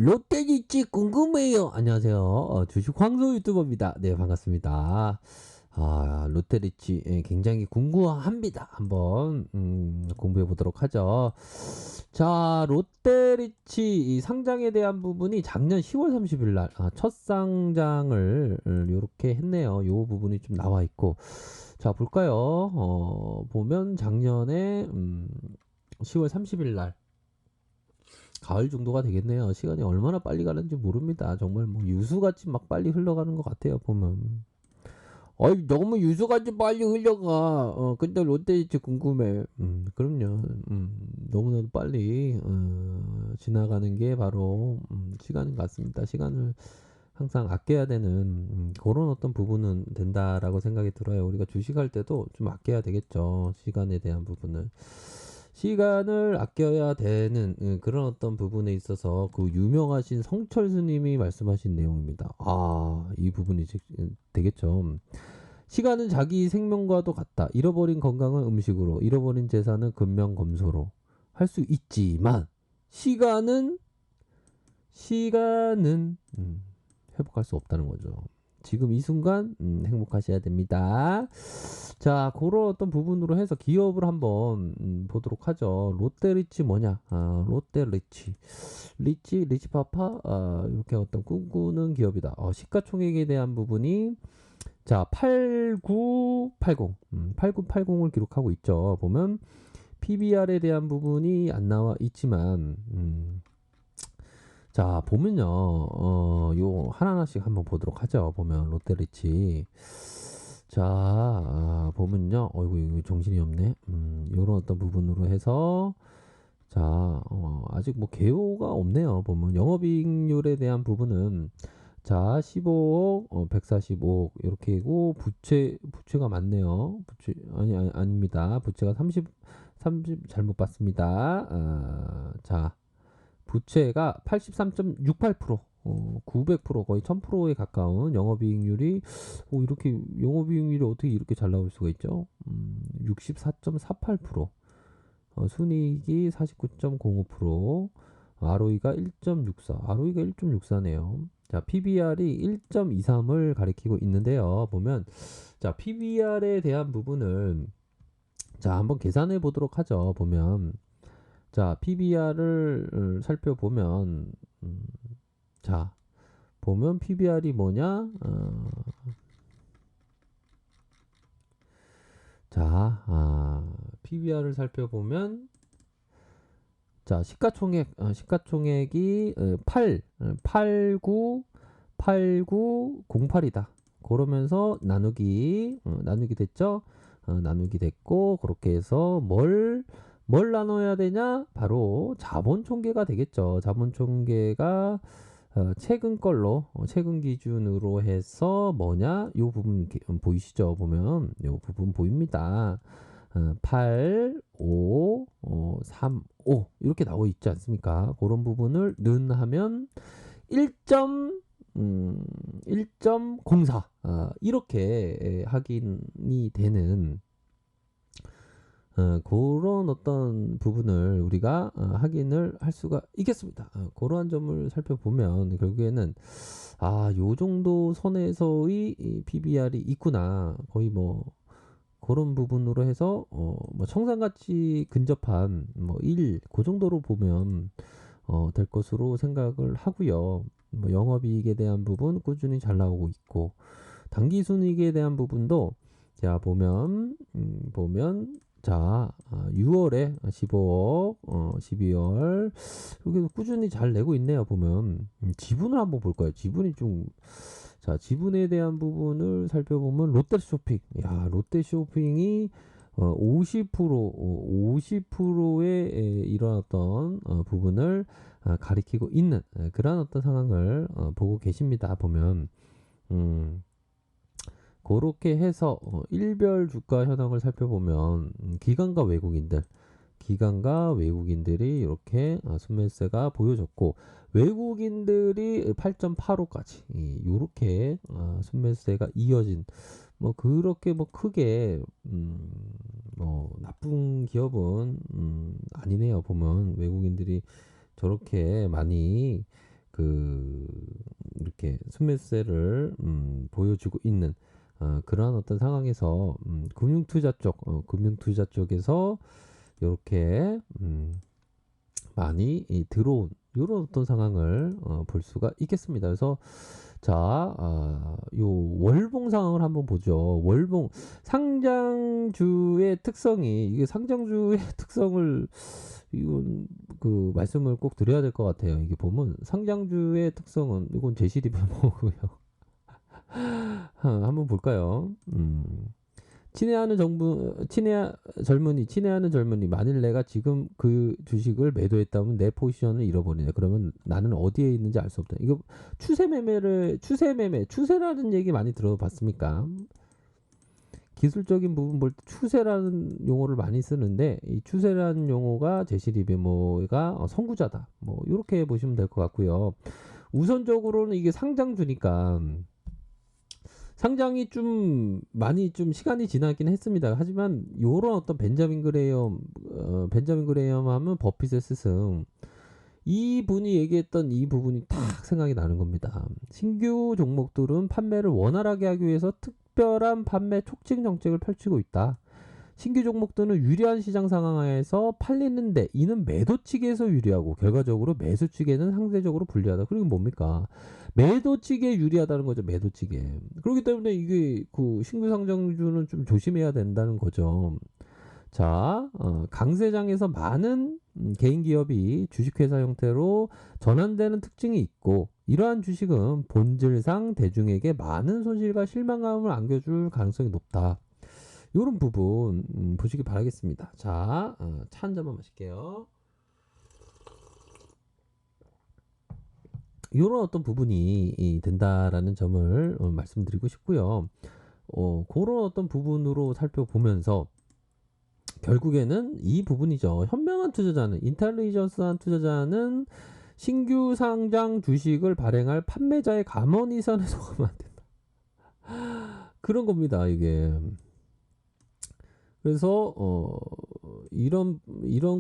롯데리치 궁금해요. 안녕하세요. 주식 황소 유튜버입니다. 네, 반갑습니다. 롯데리치 굉장히 궁금합니다. 한번 공부해 보도록 하죠. 자, 롯데리치 이 상장에 대한 부분이 작년 10월 30일 날 첫 상장을 이렇게 했네요. 요 부분이 좀 나와 있고, 자 볼까요? 보면 작년에 10월 30일 날 가을 정도가 되겠네요. 시간이 얼마나 빨리 가는지 모릅니다. 정말 뭐 유수같이 막 빨리 흘러가는 것 같아요. 보면. 어이 너무 유수같이 빨리 흘러가. 근데 롯데리치 궁금해. 그럼요. 너무나도 빨리 지나가는 게 바로 시간인 것 같습니다. 시간을 항상 아껴야 되는 그런 어떤 부분은 된다라고 생각이 들어요. 우리가 주식할 때도 좀 아껴야 되겠죠. 시간에 대한 부분을. 시간을 아껴야 되는 그런 어떤 부분에 있어서 그 유명하신 성철 스님이 말씀하신 내용입니다. 이 부분이 되겠죠. 시간은 자기 생명과도 같다. 잃어버린 건강은 음식으로, 잃어버린 재산은 금명검소로 할 수 있지만 시간은 회복할 수 없다는 거죠. 지금 이 순간 행복하셔야 됩니다. 자, 그런 어떤 부분으로 해서 기업을 한번 보도록 하죠. 롯데리치 뭐냐? 롯데리치. 리치파파? 이렇게 어떤 꿈꾸는 기업이다. 시가총액에 대한 부분이 자, 8980. 8980을 기록하고 있죠. 보면 PBR에 대한 부분이 안 나와 있지만 자, 보면요. 요 하나하나씩 한번 보도록 하죠. 보면 롯데리치. 자, 보면요. 어이구, 이거 정신이 없네. 요런 어떤 부분으로 해서 자, 아직 뭐 개요가 없네요. 보면 영업이익률에 대한 부분은 자, 15억, 145억 이렇게고 부채가 많네요. 아닙니다. 부채가 30 잘못 봤습니다. 자, 부채가 83.68%, 900% 거의 1000%에 가까운 영업이익률이 이렇게 영업이익률이 어떻게 이렇게 잘 나올 수가 있죠? 64.48%, 순이익이 49.05%, ROE가 1.64, ROE가 1.64네요. 자, PBR이 1.23을 가리키고 있는데요. 보면 자, PBR에 대한 부분은 자, 한번 계산해 보도록 하죠. 보면 자, PBR을 살펴보면 자, 보면 PBR이 뭐냐? 자, PBR을 살펴보면 자, 시가총액이 8908이다. 그러면서 나누기 됐죠? 나누기 됐고, 그렇게 해서 뭘 나눠야 되냐? 바로 자본 총계가 되겠죠. 자본 총계가 최근 걸로, 최근 기준으로 해서 뭐냐? 요 부분 보이시죠? 보면 요 부분 보입니다. 8, 5, 3, 5 이렇게 나와 있지 않습니까? 그런 부분을 하면 1.04 이렇게 확인이 되는 그런 어떤 부분을 우리가 확인을 할 수가 있겠습니다. 그러한 점을 살펴보면 결국에는 요 정도 선에서의 이 PBR이 있구나. 거의 뭐 그런 부분으로 해서 뭐 청산가치 근접한 뭐 1, 그 정도로 보면 될 것으로 생각을 하고요. 뭐 영업이익에 대한 부분 꾸준히 잘 나오고 있고 당기순이익에 대한 부분도 자 보면 자 6월에 15억 12월 이렇게 꾸준히 잘 내고 있네요. 보면 지분을 한번 볼까요? 지분이 좀 자, 지분에 대한 부분을 살펴보면 롯데쇼핑. 야, 롯데쇼핑이 50%의 이런 어떤 부분을 가리키고 있는 그런 어떤 상황을 보고 계십니다. 보면 그렇게 해서 일별 주가 현황을 살펴보면 기관과 외국인들이 이렇게 순매수세가 보여졌고 외국인들이 8.85까지 이렇게 순매수세가 이어진 뭐 그렇게 뭐 크게 뭐 나쁜 기업은 아니네요. 보면 외국인들이 저렇게 많이 그 이렇게 순매수세를 보여주고 있는 그러한 어떤 상황에서 금융투자 쪽에서 이렇게 많이 들어온 이런 어떤 상황을 볼 수가 있겠습니다. 그래서 자, 요 월봉 상황을 한번 보죠. 월봉 상장주의 특성이 이게 상장주의 특성을 이건 그 말씀을 꼭 드려야 될 것 같아요. 이게 보면 상장주의 특성은 이건 제시리뷰고요. 한번 볼까요? 친애하는 젊은이 만일 내가 지금 그 주식을 매도했다면 내 포지션을 잃어버리네. 그러면 나는 어디에 있는지 알 수 없다. 이거 추세라는 얘기 많이 들어봤습니까? 기술적인 부분 볼 때 추세라는 용어를 많이 쓰는데 이 추세라는 용어가 제시리뷰가 선구자다. 뭐 이렇게 보시면 될 것 같고요. 우선적으로는 이게 상장주니까 상장이 좀 많이 좀 시간이 지나긴 했습니다. 하지만 요런 어떤 벤자민 그레이엄 하면 버핏의 스승 이 분이 얘기했던 이 부분이 딱 생각이 나는 겁니다. 신규 종목들은 판매를 원활하게 하기 위해서 특별한 판매 촉진 정책을 펼치고 있다. 신규 종목들은 유리한 시장 상황에서 팔리는데 이는 매도 측에서 유리하고 결과적으로 매수 측에는 상대적으로 불리하다. 그리고 뭡니까? 매도 측에 유리하다는 거죠. 매도 측에. 그렇기 때문에 이게 그 신규 상장주는 좀 조심해야 된다는 거죠. 자, 강세장에서 많은 개인 기업이 주식회사 형태로 전환되는 특징이 있고 이러한 주식은 본질상 대중에게 많은 손실과 실망감을 안겨줄 가능성이 높다. 이런 부분 보시기 바라겠습니다. 자, 차 한 잔만 마실게요. 이런 어떤 부분이 된다라는 점을 말씀드리고 싶고요. 그런 어떤 부분으로 살펴보면서 결국에는 이 부분이죠. 현명한 투자자는 인텔리전스한 투자자는 신규 상장 주식을 발행할 판매자의 감원 이선에 속하면 안 된다. 그런 겁니다. 이게. 그래서 이런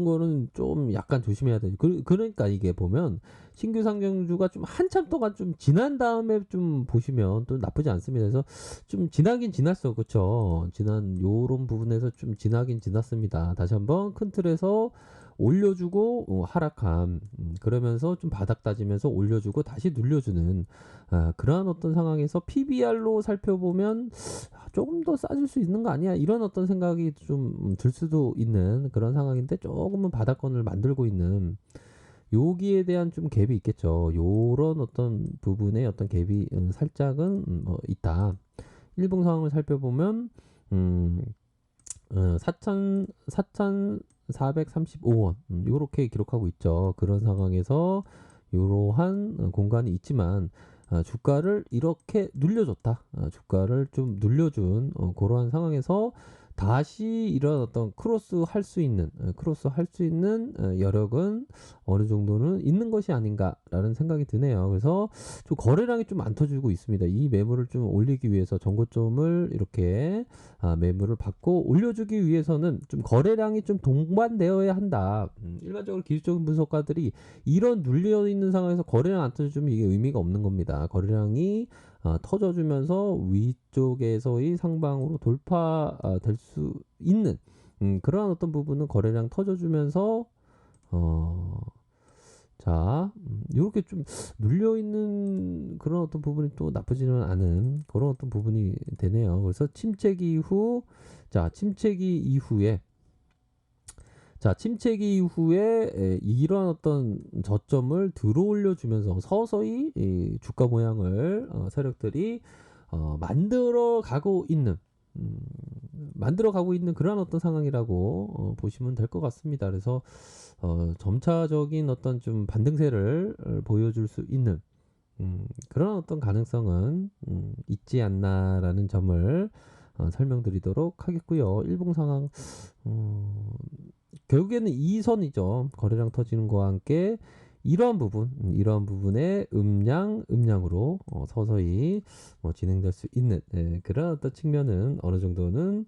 거는 좀 약간 조심해야 돼요. 그러니까 이게 보면 신규 상장주가 좀 한참 동안 좀 지난 다음에 좀 보시면 또 나쁘지 않습니다. 그래서 좀 지나긴 지났어, 그렇죠? 지난 요런 부분에서 좀 지나긴 지났습니다. 다시 한번 큰 틀에서 올려주고 하락함 그러면서 좀 바닥 다지면서 올려주고 다시 눌려주는 그러한 어떤 상황에서 PBR로 살펴보면 조금 더 싸질 수 있는 거 아니야? 이런 어떤 생각이 좀 들 수도 있는 그런 상황인데 조금은 바닥권을 만들고 있는 여기에 대한 좀 갭이 있겠죠. 요런 어떤 부분에 어떤 갭이 살짝은 있다. 일봉 상황을 살펴보면 4,435원 요렇게 기록하고 있죠. 그런 상황에서 이러한 공간이 있지만 주가를 이렇게 눌려줬다. 주가를 좀 눌려준 그러한 상황에서 다시 이런 어떤 크로스 할 수 있는 여력은 어느 정도는 있는 것이 아닌가라는 생각이 드네요. 그래서 좀 거래량이 좀 안 터지고 있습니다. 이 매물을 좀 올리기 위해서 정고점을 이렇게 매물을 받고 올려주기 위해서는 좀 거래량이 좀 동반되어야 한다. 일반적으로 기술적인 분석가들이 이런 눌려 있는 상황에서 거래량 안 터져주면 이게 의미가 없는 겁니다. 거래량이 터져주면서 위쪽에서의 상방으로 돌파될 수 있는 그러한 어떤 부분은 거래량 터져주면서 자, 이렇게 좀 눌려 있는 그런 어떤 부분이 또 나쁘지는 않은 그런 어떤 부분이 되네요. 그래서 침체기 이후에 이런 어떤 저점을 들어 올려주면서 서서히 이 주가 모양을 세력들이 만들어 가고 있는 그런 어떤 상황이라고 보시면 될 것 같습니다. 그래서 점차적인 어떤 좀 반등세를 보여줄 수 있는 그런 어떤 가능성은 있지 않나라는 점을 설명드리도록 하겠고요. 일봉 상황 결국에는 이 선이죠. 거래량 터지는 거와 함께 이러한 부분의 음량으로 서서히 진행될 수 있는 그런 어떤 측면은 어느 정도는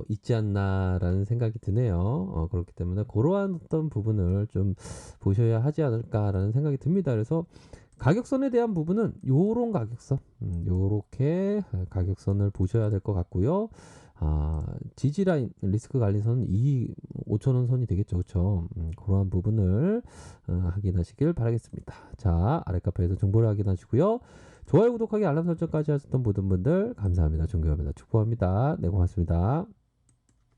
있지 않나라는 생각이 드네요. 그렇기 때문에 그러한 어떤 부분을 좀 보셔야 하지 않을까라는 생각이 듭니다. 그래서 가격선에 대한 부분은 요런 가격선, 요렇게 가격선을 보셔야 될 것 같고요. 지지 라인 리스크 관리선은 이 5,000원 선이 되겠죠. 그쵸? 그러한 부분을 확인하시길 바라겠습니다. 자, 아래 카페에서 정보를 확인하시고요. 좋아요, 구독하기, 알람 설정까지 하셨던 모든 분들 감사합니다. 존경합니다. 축복합니다. 네, 고맙습니다.